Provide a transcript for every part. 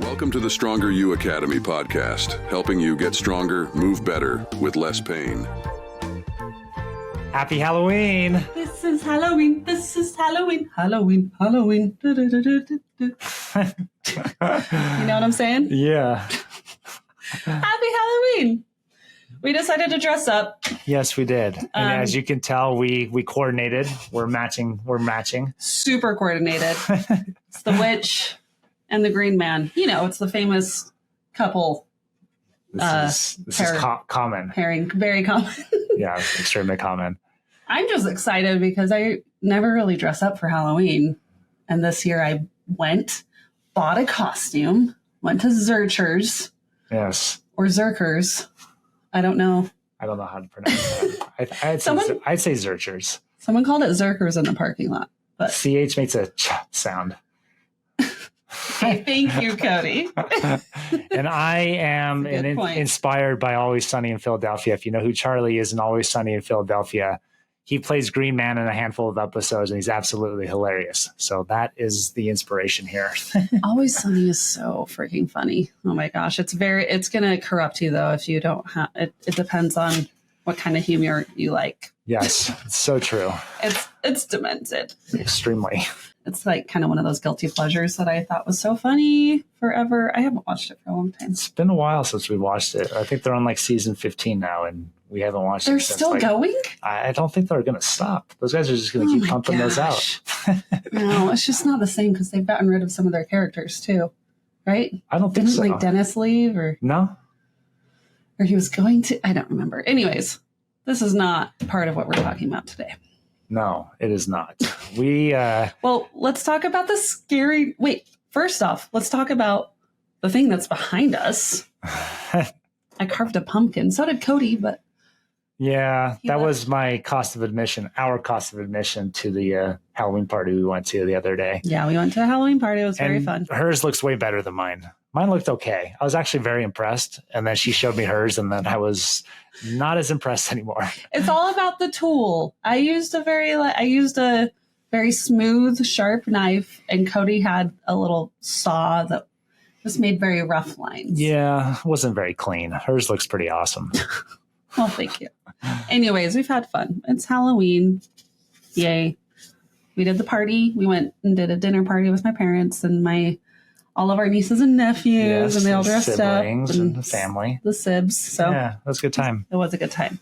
Welcome to the Stronger You Academy podcast, helping you get stronger, move better, with less pain. Happy Halloween! This is Halloween. This is Halloween. Halloween. Halloween. You know what I'm saying? Yeah. Happy Halloween. We decided to dress up. Yes, we did. And as you can tell, we coordinated. We're matching. Super coordinated. It's the witch and the green man. You know, it's the famous couple. This is common. Pairing. Very common. Yeah, extremely common. I'm just excited because I never really dress up for Halloween. And this year I bought a costume, went to Zurchers. Yes. Or Zerkers. I don't know. I don't know how to pronounce that. I'd say Zurchers. Someone called it Zerkers in the parking lot. But CH makes a ch sound. hey, thank you, Cody. And I am inspired by Always Sunny in Philadelphia. If you know who Charlie is in Always Sunny in Philadelphia, he plays Green Man in a handful of episodes, and he's absolutely hilarious. So that is the inspiration here. Always Sunny is so freaking funny. Oh my gosh. It's going to corrupt you though if you don't have it. It depends on what kind of humor you like. Yes, it's so true. It's demented. Extremely. It's like kind of one of those guilty pleasures that I thought was so funny forever. I haven't watched it for a long time. It's been a while since we watched it. I think they're on like season 15 now, and we haven't watched it since. They're still going? I don't think they're going to stop. Those guys are just going to keep pumping those out. No, it's just not the same because they've gotten rid of some of their characters too, right? I don't think Didn't so. like Dennis leave or no? Or he was going to? I don't remember. Anyways, this is not part of what we're talking about today. No, it is not. Well, let's talk about the scary... Wait, first off, let's talk about the thing that's behind us. I carved a pumpkin. So did Cody, but... Yeah, that was my cost of admission, our cost of admission to the Halloween party we went to the other day. Yeah, we went to a Halloween party. It was very fun. Hers looks way better than mine. Mine looked okay. I was actually very impressed. And then she showed me hers, and then I was not as impressed anymore. It's all about the tool. I used a very smooth, sharp knife, and Cody had a little saw that just made very rough lines. Yeah, it wasn't very clean. Hers looks pretty awesome. Well, thank you. Anyways, we've had fun. It's Halloween. Yay. We did the party. We went and did a dinner party with my parents and all of our nieces and nephews, and they all dressed up. And the family. The sibs. So yeah, it was a good time. It was a good time.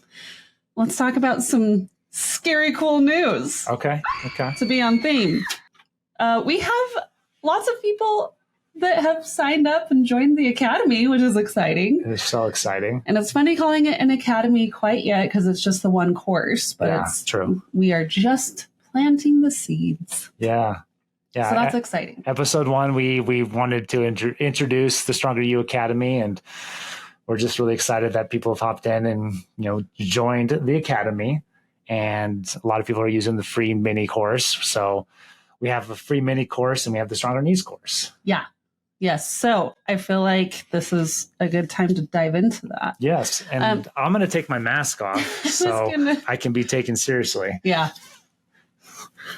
Let's talk about some scary, cool news. Okay. To be on theme. We have lots of people that have signed up and joined the academy, which is exciting. It is so exciting. And it's funny calling it an academy quite yet because it's just the one course. But it's true. We are just planting the seeds. Yeah. Yeah. So that's exciting. Episode 1, we wanted to introduce the Stronger You Academy, and we're just really excited that people have hopped in and, joined the academy. And a lot of people are using the free mini course. So we have a free mini course and we have the Stronger Knees course. Yeah. Yes. So I feel like this is a good time to dive into that. Yes. And I'm going to take my mask off so I can be taken seriously. Yeah.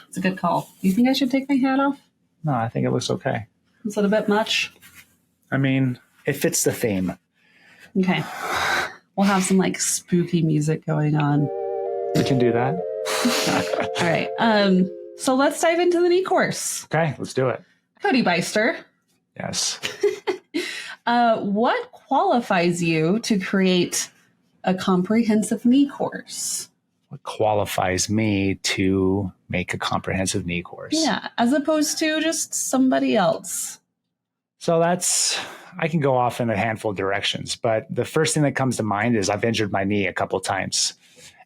It's a good call. Do you think I should take my hat off? No, I think it looks okay. Is it a bit much? I mean, it fits the theme. Okay. We'll have some spooky music going on. We can do that. All right. So let's dive into the knee course. Okay, let's do it. Cody Beister. Yes. What qualifies you to create a comprehensive knee course? What qualifies me to make a comprehensive knee course? Yeah, as opposed to just somebody else. So I can go off in a handful of directions, but the first thing that comes to mind is I've injured my knee a couple times.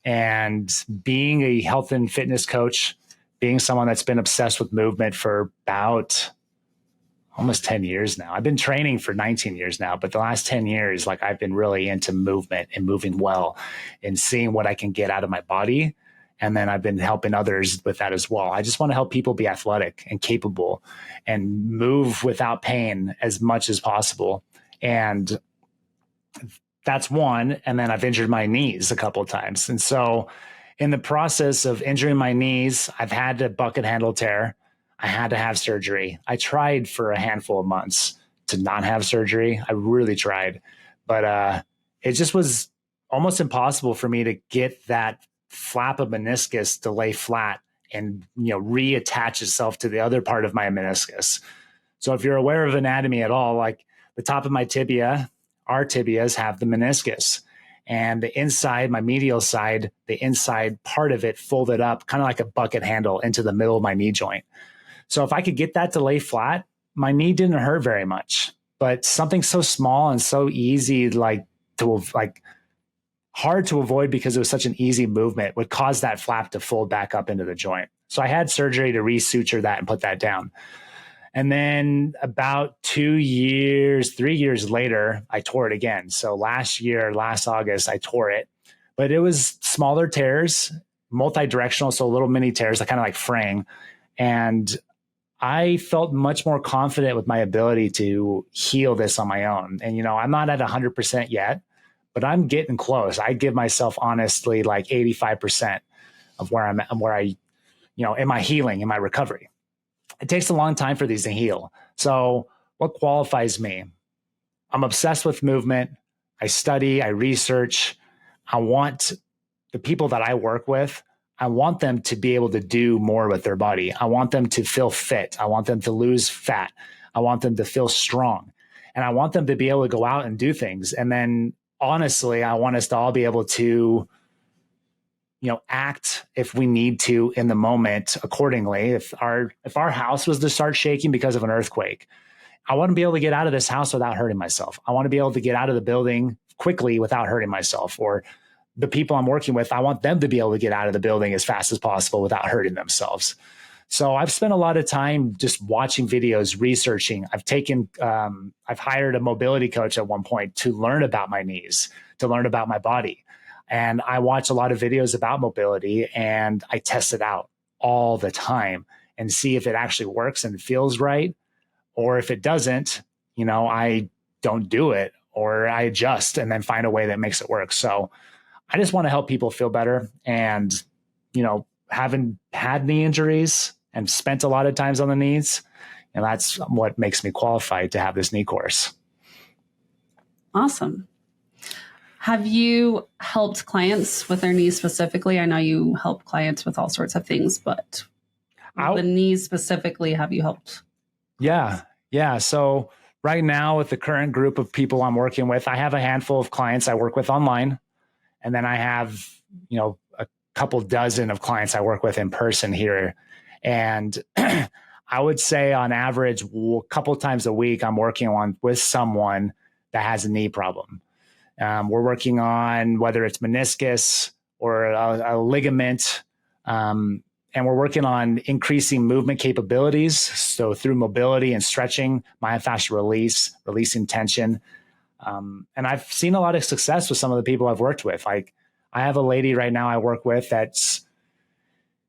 And being a health and fitness coach, being someone that's been obsessed with movement for about almost 10 years now. I've been training for 19 years now, but the last 10 years, I've been really into movement and moving well and seeing what I can get out of my body. And then I've been helping others with that as well. I just want to help people be athletic and capable and move without pain as much as possible. And that's one. And then I've injured my knees a couple of times. And so in the process of injuring my knees, I've had a bucket handle tear. I had to have surgery. I tried for a handful of months to not have surgery. I really tried, but it just was almost impossible for me to get that flap of meniscus to lay flat and, reattach itself to the other part of my meniscus. So if you're aware of anatomy at all, like the top of my tibia, our tibias have the meniscus, and the inside, my medial side, the inside part of it folded up kind of like a bucket handle into the middle of my knee joint. So if I could get that to lay flat, my knee didn't hurt very much. But something so small and so easy, hard to avoid because it was such an easy movement, would cause that flap to fold back up into the joint. So I had surgery to resuture that and put that down. And then about 3 years later, I tore it again. So last August, I tore it, but it was smaller tears, multi-directional. So little mini tears, kind of like fraying. And I felt much more confident with my ability to heal this on my own. And, I'm not at 100% yet, but I'm getting close. I give myself honestly like 85% of where I'm at, in my healing, in my recovery. It takes a long time for these to heal. So what qualifies me? I'm obsessed with movement. I study, I research. I want the people that I work with, I want them to be able to do more with their body. I want them to feel fit. I want them to lose fat. I want them to feel strong. And I want them to be able to go out and do things. And then honestly, I want us to all be able to, act if we need to in the moment accordingly. If our house was to start shaking because of an earthquake, I want to be able to get out of this house without hurting myself. I want to be able to get out of the building quickly without hurting myself. Or the people I'm working with, I want them to be able to get out of the building as fast as possible without hurting themselves. So I've spent a lot of time just watching videos, researching. I've hired a mobility coach at one point to learn about my knees, to learn about my body. And I watch a lot of videos about mobility, and I test it out all the time and see if it actually works and feels right. Or if it doesn't, I don't do it, or I adjust and then find a way that makes it work. So I just want to help people feel better. And, having had knee injuries and spent a lot of times on the knees, and that's what makes me qualified to have this knee course. Awesome. Have you helped clients with their knees specifically? I know you help clients with all sorts of things, but the knees specifically, have you helped? Yeah. So right now with the current group of people I'm working with, I have a handful of clients I work with online. And then I have, a couple dozen of clients I work with in person here. And I would say on average, a couple times a week, I'm working with someone that has a knee problem. We're working on whether it's meniscus or a ligament, and we're working on increasing movement capabilities. So through mobility and stretching, myofascial release, releasing tension. And I've seen a lot of success with some of the people I've worked with. Like I have a lady right now I work with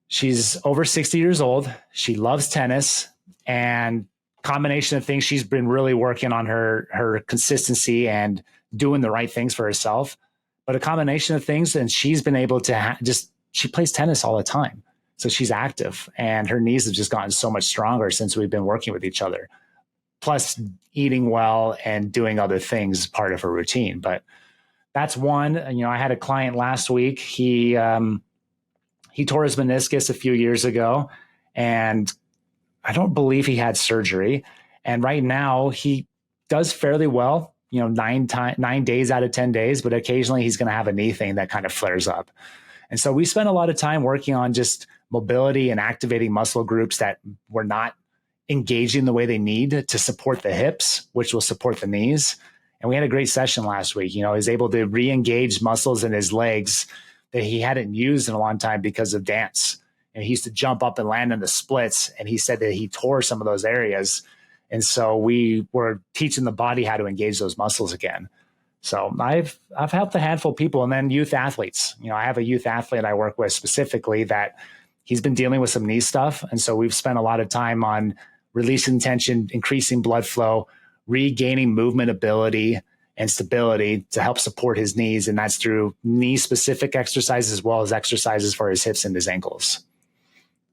she's over 60 years old. She loves tennis, and combination of things, she's been really working on her consistency and doing the right things for herself. But a combination of things, and she's been able to she plays tennis all the time. So she's active, and her knees have just gotten so much stronger since we've been working with each other. Plus eating well and doing other things part of her routine. But that's one. I had a client last week. He tore his meniscus a few years ago, and I don't believe he had surgery. And right now he does fairly well, 9 days out of 10 days, but occasionally he's going to have a knee thing that kind of flares up. And so we spent a lot of time working on just mobility and activating muscle groups that were not engaging the way they need to support the hips, which will support the knees. And we had a great session last week. He was able to re-engage muscles in his legs that he hadn't used in a long time because of dance. And he used to jump up and land in the splits. And he said that he tore some of those areas. And so we were teaching the body how to engage those muscles again. So I've helped a handful of people, and then youth athletes. I have a youth athlete I work with specifically that he's been dealing with some knee stuff. And so we've spent a lot of time on releasing tension, increasing blood flow, regaining movement ability and stability to help support his knees. And that's through knee specific exercises as well as exercises for his hips and his ankles.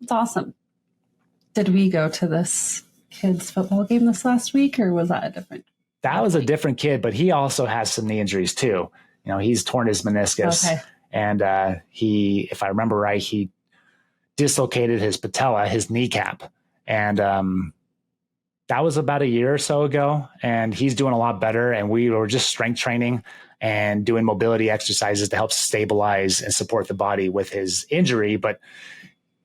That's awesome. Did we go to this kid's football game this last week, or was that a different? That was a different kid, but he also has some knee injuries too. He's torn his meniscus. Okay. And he, if I remember right, he dislocated his patella, his kneecap. And that was about a year or so ago. And he's doing a lot better. And we were just strength training and doing mobility exercises to help stabilize and support the body with his injury. But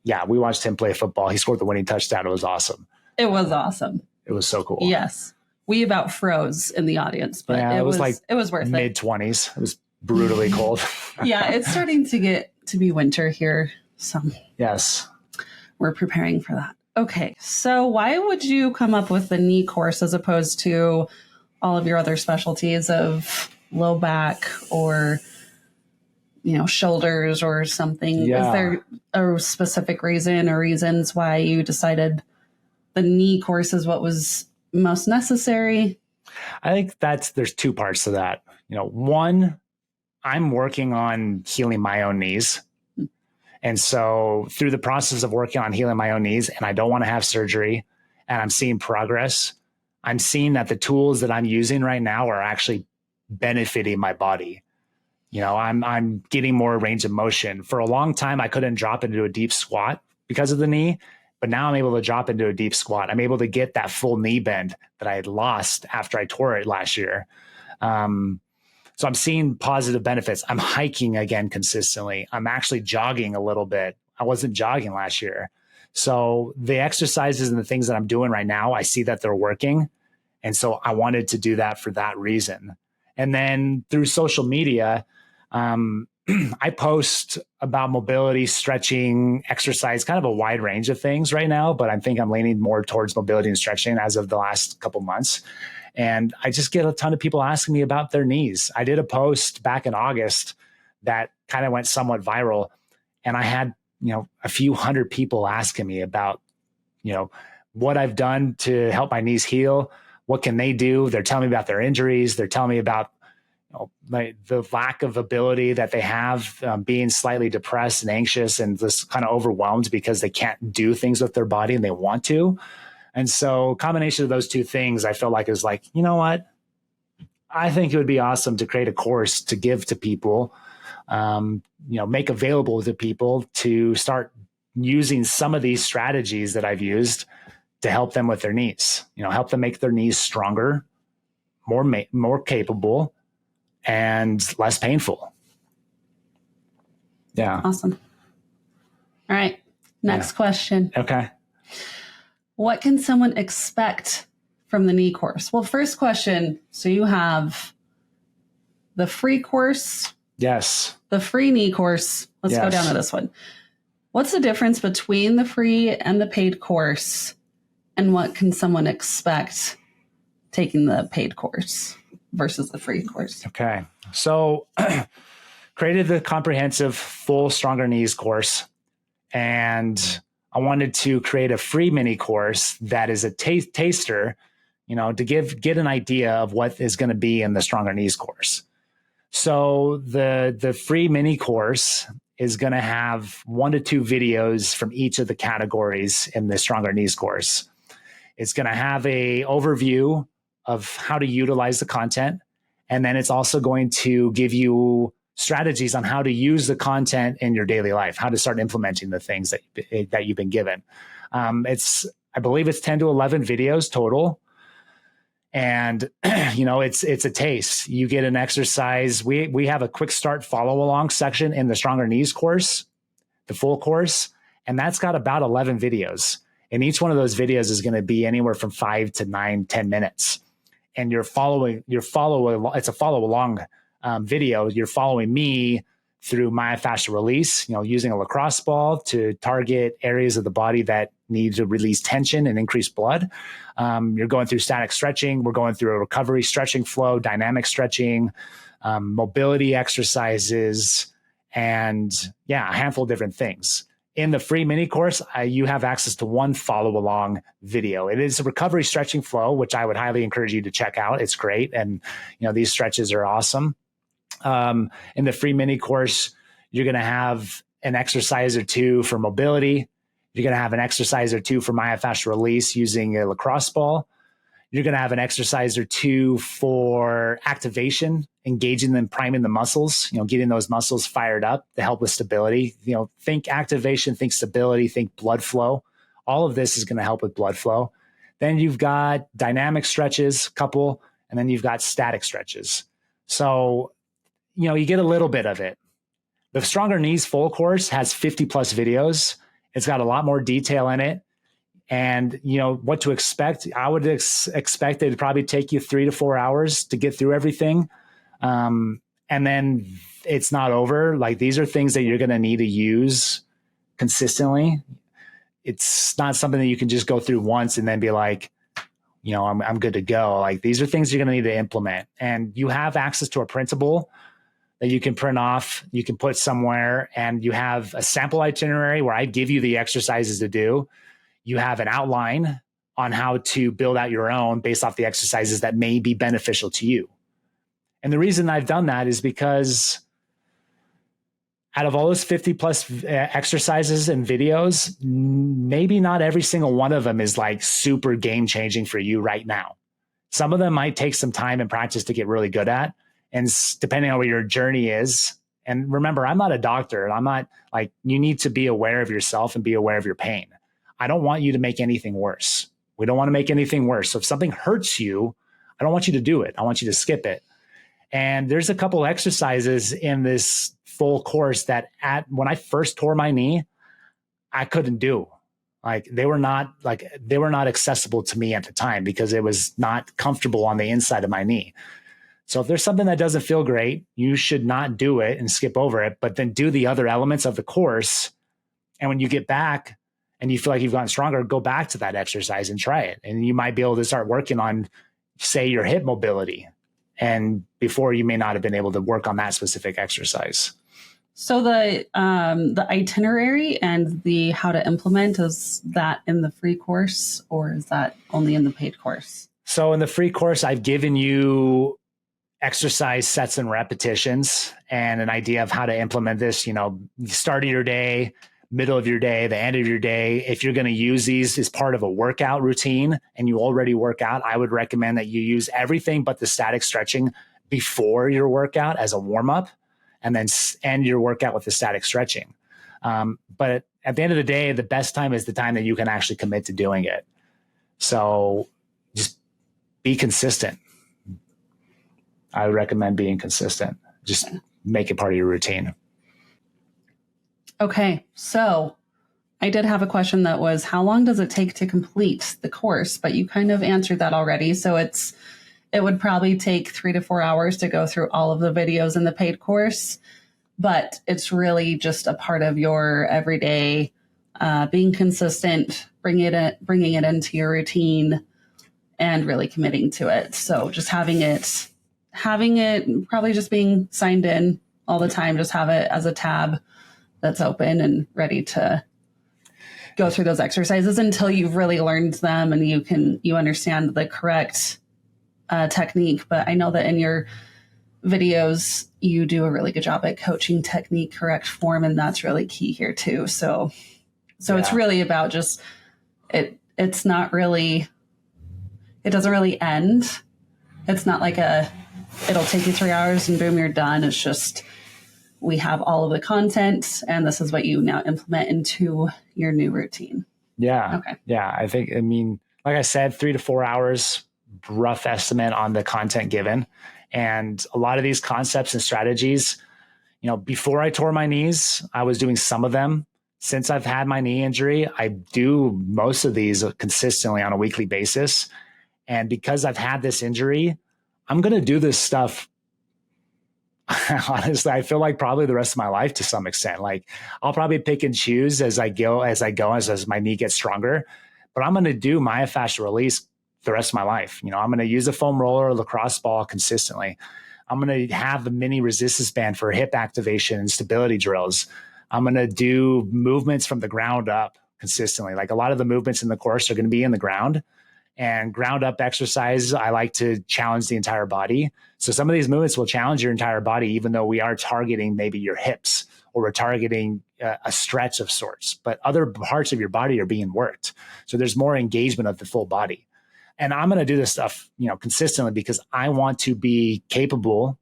yeah, we watched him play football. He scored the winning touchdown. It was awesome. It was awesome. It was so cool. Yes. We about froze in the audience, but yeah, it was like it was worth mid-20s. It was brutally cold. Yeah, it's starting to get to be winter here. So yes, we're preparing for that. Okay. So why would you come up with the knee course as opposed to all of your other specialties of low back or, shoulders or something? Yeah. Is there a specific reason or reasons why you decided the knee course is what was most necessary? I think there's two parts to that. One, I'm working on healing my own knees. And so through the process of working on healing my own knees, and I don't want to have surgery, and I'm seeing progress, I'm seeing that the tools that I'm using right now are actually benefiting my body. I'm getting more range of motion. For a long time, I couldn't drop into a deep squat because of the knee, but now I'm able to drop into a deep squat. I'm able to get that full knee bend that I had lost after I tore it last year. So I'm seeing positive benefits. I'm hiking again consistently. I'm actually jogging a little bit. I wasn't jogging last year. So the exercises and the things that I'm doing right now, I see that they're working. And so I wanted to do that for that reason. And then through social media, I post about mobility, stretching, exercise, kind of a wide range of things right now, but I think I'm leaning more towards mobility and stretching as of the last couple months. And I just get a ton of people asking me about their knees. I did a post back in August that kind of went somewhat viral. And I had, a few hundred people asking me about, what I've done to help my knees heal. What can they do? They're telling me about their injuries. They're telling me about the lack of ability that they have, being slightly depressed and anxious and just kind of overwhelmed because they can't do things with their body and they want to. And so combination of those two things, I feel like is like, you know what? I think it would be awesome to create a course to give to people, make available to people to start using some of these strategies that I've used to help them with their knees, help them make their knees stronger, more capable, and less painful. Yeah. Awesome. All right. Next question. Okay. What can someone expect from the knee course? Well, first question. So you have the free course. Yes. The free knee course. Let's go down to this one. What's the difference between the free and the paid course? And what can someone expect taking the paid course versus the free course? Okay. So created the comprehensive full Stronger Knees course. And I wanted to create a free mini course that is a taster, to get an idea of what is going to be in the Stronger Knees course. So the free mini course is going to have 1 to 2 videos from each of the categories in the Stronger Knees course. It's going to have a overview of how to utilize the content. And then it's also going to give you strategies on how to use the content in your daily life, how to start implementing the things that you've been given. I believe it's 10 to 11 videos total. And, it's a taste. You get an exercise. We have a quick start follow along section in the Stronger Knees course, the full course. And that's got about 11 videos. And each one of those videos is going to be anywhere from 5 to 9, 10 minutes. And it's a follow along video. You're following me through myofascial release, using a lacrosse ball to target areas of the body that need to release tension and increase blood. You're going through static stretching. We're going through a recovery stretching flow, dynamic stretching, mobility exercises, and a handful of different things. In the free mini course, you have access to one follow along video. It is a recovery stretching flow, which I would highly encourage you to check out. It's great. And, these stretches are awesome. In the free mini course, you're going to have an exercise or two for mobility. You're going to have an exercise or two for myofascial release using a lacrosse ball. You're going to have an exercise or two for activation, engaging them, priming the muscles, getting those muscles fired up to help with stability. Think activation, think stability, think blood flow. All of this is going to help with blood flow. Then you've got dynamic stretches, couple, and then you've got static stretches. So, you get a little bit of it. The Stronger Knees full course has 50 plus videos. It's got a lot more detail in it. And, what to expect. I would expect it to probably take you 3 to 4 hours to get through everything. And then it's not over. Like, these are things that you're going to need to use consistently. It's not something that you can just go through once and then be like, I'm good to go. Like, these are things you're going to need to implement. And you have access to a printable that you can print off, you can put somewhere, and you have a sample itinerary where I give you the exercises to do. You have an outline on how to build out your own based off the exercises that may be beneficial to you. And the reason I've done that is because out of all those 50 plus exercises and videos, maybe not every single one of them is like super game changing for you right now. Some of them might take some time and practice to get really good at. And depending on where your journey is, and remember, I'm not a doctor. I'm not like, you need to be aware of yourself and be aware of your pain. I don't want you to make anything worse. We don't want to make anything worse. So if something hurts you, I don't want you to do it. I want you to skip it. And there's a couple exercises in this full course that when I first tore my knee, I couldn't do. Like, they were not accessible to me at the time because it was not comfortable on the inside of my knee. So if there's something that doesn't feel great, you should not do it and skip over it, but then do the other elements of the course. And when you get back and you feel like you've gotten stronger, go back to that exercise and try it. And you might be able to start working on, say, your hip mobility. And before, you may not have been able to work on that specific exercise. So the itinerary and the how to implement, is that in the free course or is that only in the paid course? So in the free course, I've given you exercise sets and repetitions and an idea of how to implement this, start of your day, middle of your day, the end of your day. If you're going to use these as part of a workout routine and you already work out, I would recommend that you use everything but the static stretching before your workout as a warm up, and then end your workout with the static stretching. But at the end of the day, the best time is the time that you can actually commit to doing it. So just be consistent. I would recommend being consistent. Just make it part of your routine. Okay, so I did have a question that was, how long does it take to complete the course? But you kind of answered that already. So it would probably take 3 to 4 hours to go through all of the videos in the paid course, but it's really just a part of your everyday, being consistent, bringing it into your routine, and really committing to it. So just having it, probably just being signed in all the time, just have it as a tab that's open and ready to go through those exercises until you've really learned them and you understand the correct technique. But I know that in your videos, you do a really good job at coaching technique, correct form, and that's really key here too. So It's really about just it's not really, it doesn't really end. It's not like it'll take you 3 hours and boom, you're done. It's just, we have all of the content and this is what you now implement into your new routine. Yeah. Okay. Yeah. Like I said, 3 to 4 hours, rough estimate on the content given. And a lot of these concepts and strategies, before I tore my knees, I was doing some of them. Since I've had my knee injury, I do most of these consistently on a weekly basis. And because I've had this injury, I'm going to do this stuff. Honestly, I feel like probably the rest of my life to some extent. Like, I'll probably pick and choose as I go, as my knee gets stronger, but I'm going to do myofascial release the rest of my life. I'm going to use a foam roller or lacrosse ball consistently. I'm going to have a mini resistance band for hip activation and stability drills. I'm going to do movements from the ground up consistently. Like, a lot of the movements in the course are going to be in the ground. And ground up exercise, I like to challenge the entire body. So some of these movements will challenge your entire body, even though we are targeting maybe your hips or we're targeting a stretch of sorts, but other parts of your body are being worked. So there's more engagement of the full body. And I'm going to do this stuff, consistently because I want to be capable.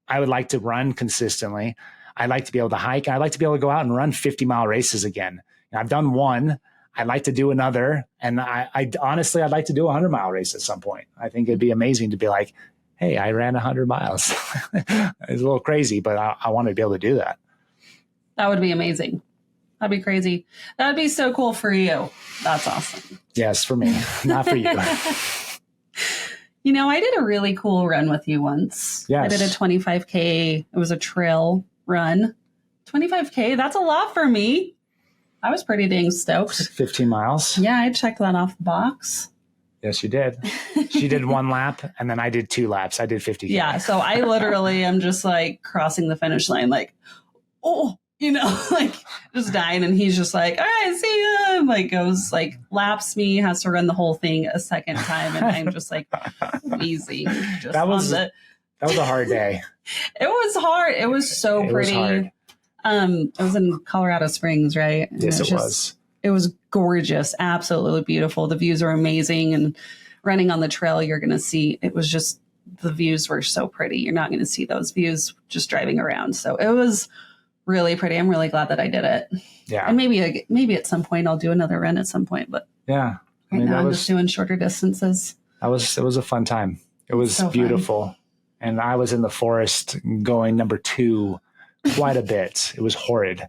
I would like to run consistently. I'd like to be able to hike. I'd like to be able to go out and run 50-mile races again. I've done one. I'd like to do another. And I honestly, I'd like to do a 100-mile race at some point. I think it'd be amazing to be like, hey, I ran 100 miles. It's a little crazy, but I want to be able to do that. That would be amazing. That'd be crazy. That'd be so cool for you. That's awesome. Yes, for me, not for you. I did a really cool run with you once. Yes. I did a 25K. It was a trail run. 25K, that's a lot for me. I was pretty dang stoked. 15 miles. Yeah, I checked that off the box. Yes, you did. She did 1 lap, and then I did 2 laps. I did 50K. Yeah, so I literally am just like crossing the finish line like, like just dying. And he's just like, all right, see ya. And like goes like laps me, has to run the whole thing a second time. And I'm just like wheezing. That was a hard day. It was hard. It was so pretty. Was hard. It was in Colorado Springs, right? And yes, it was. It was gorgeous, absolutely beautiful. The views are amazing, and running on the trail, you're going to see. It was just the views were so pretty. You're not going to see those views just driving around. So it was really pretty. I'm really glad that I did it. Yeah, and maybe at some point I'll do another run at some point. But yeah, now I'm just doing shorter distances. It was a fun time. It was so beautiful, fun. And I was in the forest going number 2. Quite a bit. It was horrid.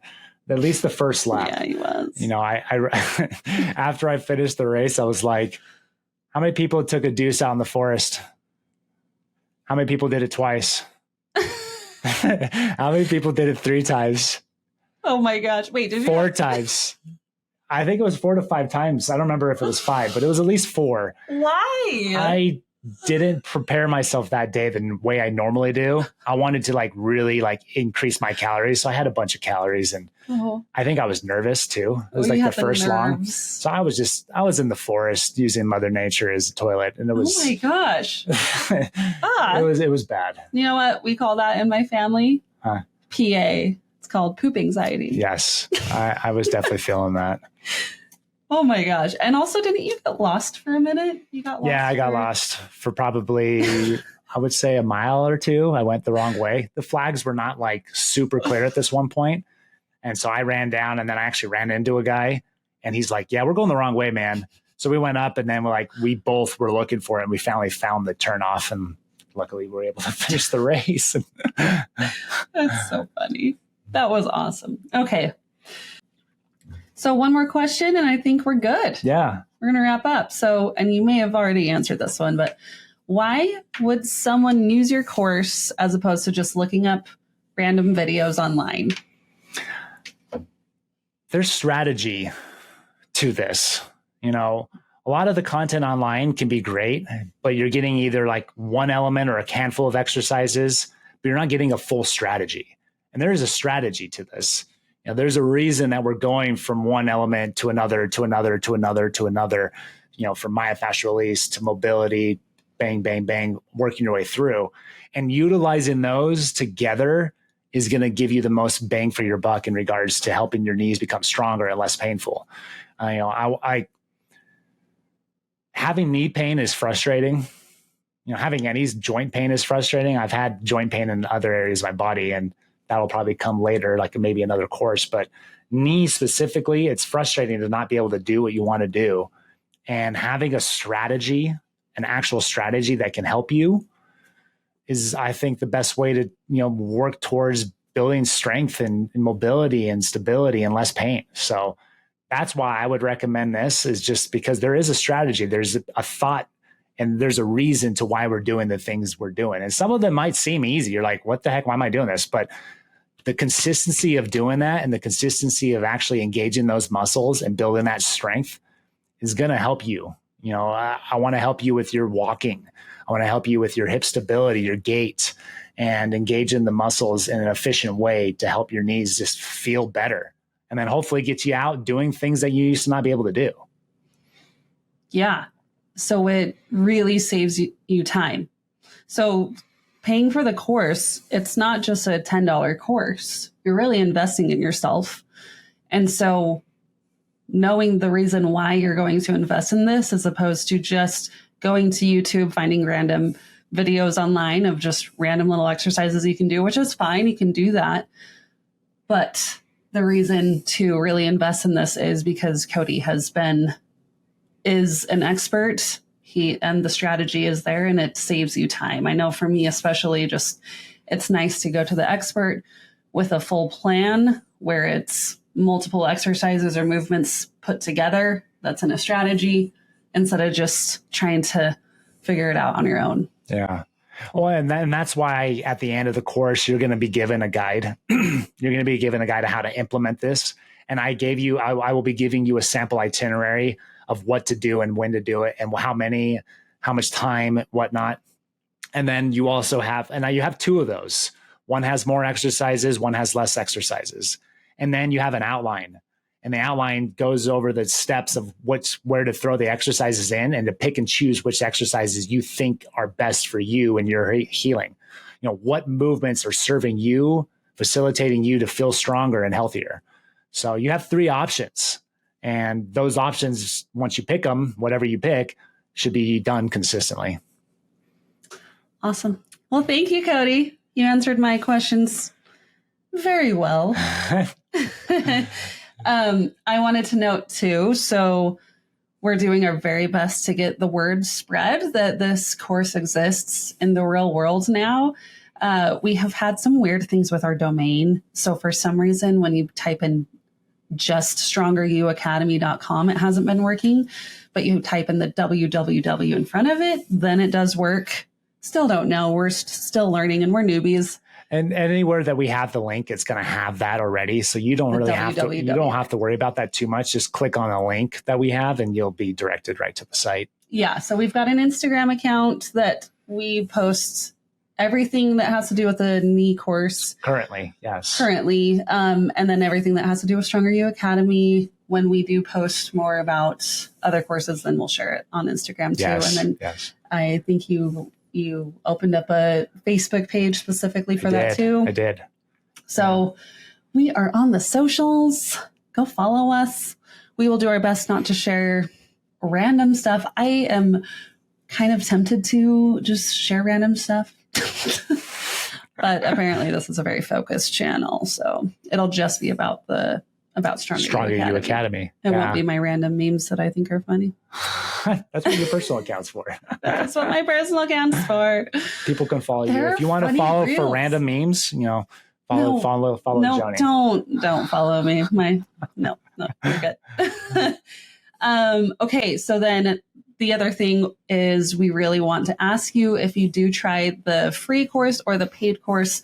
At least the first lap. Yeah, he was. I after I finished the race, I was like, how many people took a deuce out in the forest? How many people did it twice? How many people did it 3 times? Oh my gosh. Wait, did you? 4 times. I think it was 4 to 5 times. I don't remember if it was 5, but it was at least 4. Why? I didn't prepare myself that day the way I normally do. I wanted to really increase my calories. So I had a bunch of calories, and I think I was nervous too. It was the first long. So I was in the forest using Mother Nature as a toilet, and it was, oh my gosh. it was bad. You know what we call that in my family? PA. It's called poop anxiety. Yes. I was definitely feeling that. Oh my gosh. And also, didn't you get lost for a minute? You got lost. Yeah, I got lost for probably, I would say, a mile or 2. I went the wrong way. The flags were not super clear at this one point. And so I ran down, and then I actually ran into a guy, and he's like, yeah, we're going the wrong way, man. So we went up, and then we both were looking for it, and we finally found the turnoff, and luckily we were able to finish the race. That's so funny. That was awesome. Okay. So one more question, and I think we're good. Yeah. We're going to wrap up. So, and you may have already answered this one, but why would someone use your course as opposed to just looking up random videos online? There's strategy to this. A lot of the content online can be great, but you're getting either one element or a handful of exercises, but you're not getting a full strategy. And there is a strategy to this. There's a reason that we're going from one element to another, to another, to another, to another, from myofascial release to mobility, bang, bang, bang, working your way through. And utilizing those together is going to give you the most bang for your buck in regards to helping your knees become stronger and less painful. Having knee pain is frustrating. Having any joint pain is frustrating. I've had joint pain in other areas of my body, and that'll probably come later, maybe another course. But knee specifically, it's frustrating to not be able to do what you want to do. And having a strategy, an actual strategy that can help you, is, I think, the best way to work towards building strength and mobility and stability and less pain. So that's why I would recommend this, is just because there is a strategy. There's a thought, and there's a reason to why we're doing the things we're doing. And some of them might seem easy. You're like, what the heck? Why am I doing this? But the consistency of doing that, and the consistency of actually engaging those muscles and building that strength, is going to help you. I want to help you with your walking. I want to help you with your hip stability, your gait, and engage in the muscles in an efficient way to help your knees just feel better. And then hopefully get you out doing things that you used to not be able to do. Yeah. So it really saves you time. So paying for the course, it's not just a $10 course. You're really investing in yourself. And so knowing the reason why you're going to invest in this, as opposed to just going to YouTube, finding random videos online of just random little exercises you can do, which is fine. You can do that. But the reason to really invest in this is because Cody is an expert. And the strategy is there, and it saves you time. I know for me, especially, just it's nice to go to the expert with a full plan where it's multiple exercises or movements put together. That's in a strategy instead of just trying to figure it out on your own. Yeah. Well, and that's why at the end of the course, you're going to be given a guide. You're going to be given a guide on how to implement this. And I will be giving you a sample itinerary of what to do and when to do it and how much time, whatnot. And then you also have, and now you have two of those. One has more exercises, one has less exercises. And then you have an outline. And the outline goes over the steps of where to throw the exercises in and to pick and choose which exercises you think are best for you and your healing. You know, what movements are serving you, facilitating you to feel stronger and healthier. So you have 3 options. And those options, once you pick them, whatever you pick, should be done consistently. Awesome. Well, thank you, Cody. You answered my questions very well. I wanted to note too, so we're doing our very best to get the word spread that this course exists in the real world now. We have had some weird things with our domain. So for some reason, when you type in just strongeryouacademy.com, it hasn't been working, but you type in the www in front of it, then it does work. Still don't know. We're still learning and we're newbies. And anywhere that we have the link, it's going to have that already. So you don't really have to worry about that too much. Just click on the link that we have and you'll be directed right to the site. Yeah. So we've got an Instagram account that we post everything that has to do with the knee course. Currently, yes. And then everything that has to do with Stronger You Academy. When we do post more about other courses, then we'll share it on Instagram too. Yes, and then I think you opened up a Facebook page specifically for that too. I did. So we are on the socials. Go follow us. We will do our best not to share random stuff. I am kind of tempted to just share random stuff. But apparently this is a very focused channel. So it'll just be about Stronger You Academy. It won't be my random memes that I think are funny. That's what your personal account's for. That's what my personal account's for. People can follow you. If you want to follow reels for random memes, follow Joni. Don't follow me. No, you're good. Okay, so then the other thing is we really want to ask you if you do try the free course or the paid course,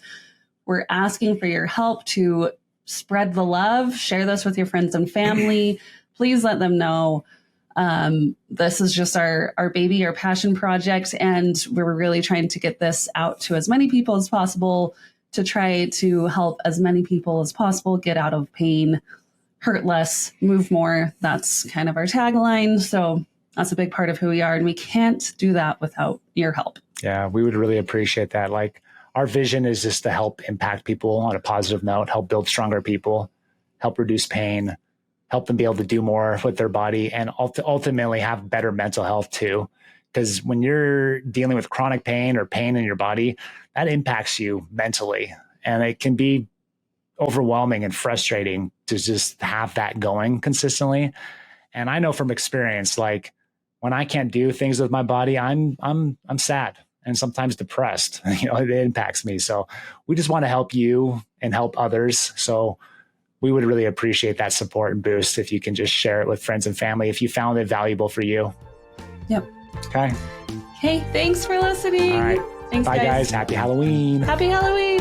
we're asking for your help to spread the love, share this with your friends and family. Please let them know. This is just our baby, our passion project, and we're really trying to get this out to as many people as possible to try to help as many people as possible get out of pain, hurt less, move more. That's kind of our tagline. So that's a big part of who we are, and we can't do that without your help. Yeah, we would really appreciate that. Our vision is just to help impact people on a positive note, help build stronger people, help reduce pain, help them be able to do more with their body, and ultimately have better mental health too. Because when you're dealing with chronic pain or pain in your body, that impacts you mentally. And it can be overwhelming and frustrating to just have that going consistently. And I know from experience, when I can't do things with my body, I'm sad and sometimes depressed. It impacts me. So we just want to help you and help others. So we would really appreciate that support and boost if you can just share it with friends and family if you found it valuable for you. Yep. Okay. Hey, thanks for listening. All right. Thanks, Bye, guys. Happy Halloween. Happy Halloween.